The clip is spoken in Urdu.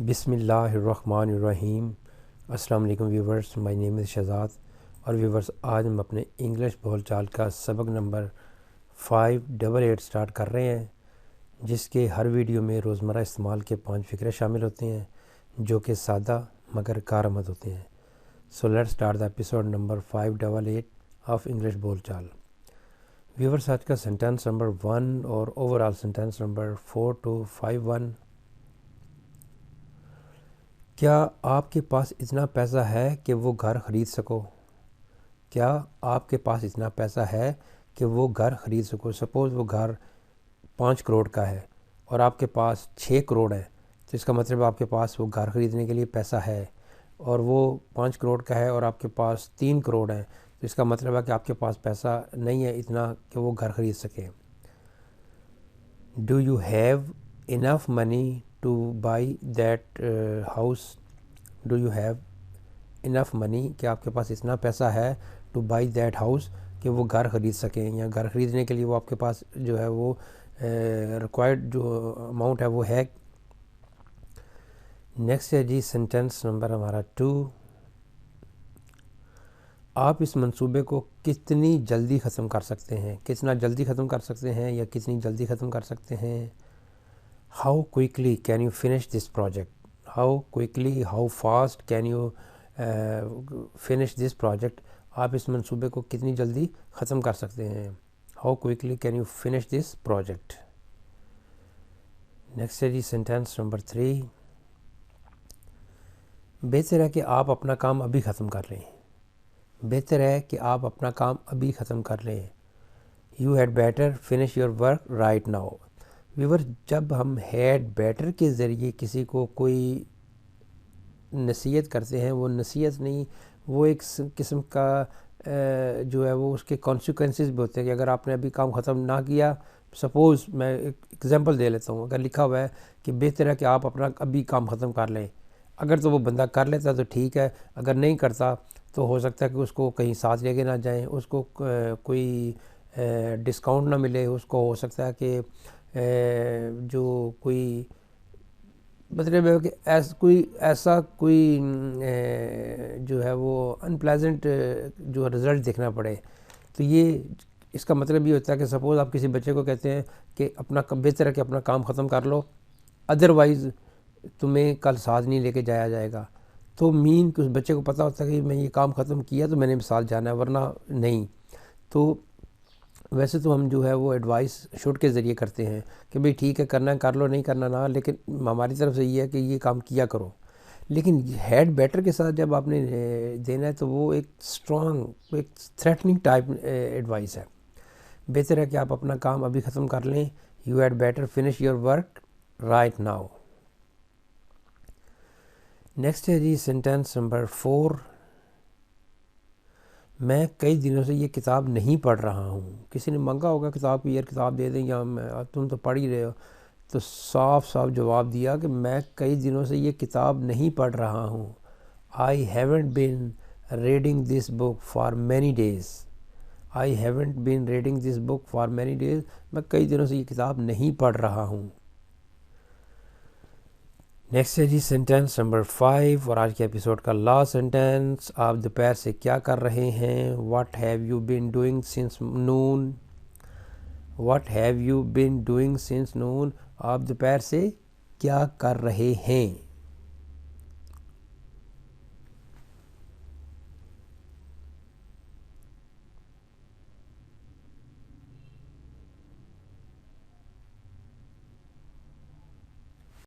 بسم اللہ الرحمن الرحیم۔ السلام علیکم ویورز، مائی نیم از شہزاد۔ اور ویورز، آج ہم اپنے انگلش بول چال کا سبق نمبر 588 سٹارٹ کر رہے ہیں، جس کے ہر ویڈیو میں روزمرہ استعمال کے 5 فقرے شامل ہوتے ہیں جو کہ سادہ مگر کارآمد ہوتے ہیں۔ So let start the episode number 588 of English بول چال۔ ویورز، آج کا سینٹینس نمبر 1 اور اوور آل سینٹینس نمبر 4251۔ کیا آپ کے پاس اتنا پیسہ ہے کہ وہ گھر خرید سکو؟ کیا آپ کے پاس اتنا پیسہ ہے کہ وہ گھر خرید سکو؟ سپوز وہ گھر 5 کروڑ کا ہے اور آپ کے پاس 6 کروڑ ہے، تو اس کا مطلب آپ کے پاس وہ گھر خریدنے کے لیے پیسہ ہے۔ اور وہ 5 کروڑ کا ہے اور آپ کے پاس 3 کروڑ ہے، تو اس کا مطلب ہے کہ آپ کے پاس پیسہ نہیں ہے اتنا کہ وہ گھر خرید سکے۔ Do you have enough money to buy that house? Do you have enough money, کہ آپ کے پاس اتنا پیسہ ہے ٹو بائی دیٹ ہاؤس، کہ وہ گھر خرید سکیں، یا گھر خریدنے کے لیے وہ آپ کے پاس جو ہے وہ ریکوائرڈ جو اماؤنٹ ہے وہ ہے۔ نیکسٹ ہے جی سینٹینس نمبر ہمارا 2۔ آپ اس منصوبے کو کتنی جلدی ختم کر سکتے ہیں؟ کتنا جلدی ختم کر سکتے ہیں یا کتنی جلدی ختم کر سکتے ہیں؟ How quickly can you finish this project? How quickly, how fast can you finish this project? آپ اس منصوبے کو کتنی جلدی ختم کر سکتے ہیں؟ How quickly can you finish this project? Next ہے جی سینٹینس نمبر 3۔ بہتر ہے کہ آپ اپنا کام ابھی ختم کر لیں۔ بہتر ہے کہ آپ اپنا کام ابھی ختم کر لیں۔ You had better finish your work right now. ویور، جب ہم ہیڈ بیٹر کے ذریعے کسی کو کوئی نصیحت کرتے ہیں، وہ نصیحت نہیں، وہ ایک قسم کا جو ہے وہ اس کے کانسیکوینسز بھی ہوتے ہیں کہ اگر آپ نے ابھی کام ختم نہ کیا، سپوز میں ایک ایگزامپل دے لیتا ہوں، اگر لکھا ہوا ہے کہ بہتر ہے کہ آپ اپنا ابھی کام ختم کر لیں، اگر تو وہ بندہ کر لیتا تو ٹھیک ہے، اگر نہیں کرتا تو ہو سکتا ہے کہ اس کو کہیں ساتھ لے کے نہ جائیں، اس کو کوئی ڈسکاؤنٹ نہ ملے، اس کو ہو سکتا ہے کہ جو کوئی مطلب ہے کہ ایسا کوئی جو ہے وہ انپلیزنٹ جو رزلٹ دیکھنا پڑے۔ تو یہ اس کا مطلب یہ ہوتا ہے کہ سپوز آپ کسی بچے کو کہتے ہیں کہ بہتر ہے کہ اپنا کام ختم کر لو، ادروائز تمہیں کل ساتھ نہیں لے کے جایا جائے گا، تو مین کہ اس بچے کو پتہ ہوتا ہے کہ میں یہ کام ختم کیا تو میں نے ساتھ جانا ہے، ورنہ نہیں۔ تو ویسے تو ہم جو ہے وہ ایڈوائس شوٹ کے ذریعے کرتے ہیں کہ بھئی ٹھیک ہے، کرنا ہے کر لو، نہیں کرنا نہ، لیکن ہماری طرف سے یہ ہے کہ یہ کام کیا کرو۔ لیکن ہیڈ بیٹر کے ساتھ جب آپ نے دینا ہے تو وہ ایک اسٹرانگ، ایک تھریٹننگ ٹائپ ایڈوائس ہے۔ بہتر ہے کہ آپ اپنا کام ابھی ختم کر لیں۔ You had better finish your work right now. Next ہے جی سینٹینس نمبر 4۔ میں کئی دنوں سے یہ کتاب نہیں پڑھ رہا ہوں۔ کسی نے مانگا ہوگا کتاب کی، یار کتاب دے دیں، یا تم تو پڑھ ہی رہے ہو، تو صاف صاف جواب دیا کہ میں کئی دنوں سے یہ کتاب نہیں پڑھ رہا ہوں۔ I haven't been reading this book for many days۔ I haven't been reading this book for many days۔ میں کئی دنوں سے یہ کتاب نہیں پڑھ رہا ہوں۔ نیکسٹ ہے جی سینٹینس نمبر 5 اور آج کے ایپیسوڈ کا لاسٹ سینٹینس۔ آپ دوپہر سے کیا کر رہے ہیں؟ What have you been doing since noon? What have you been doing since noon? آپ دوپہر سے کیا کر رہے ہیں؟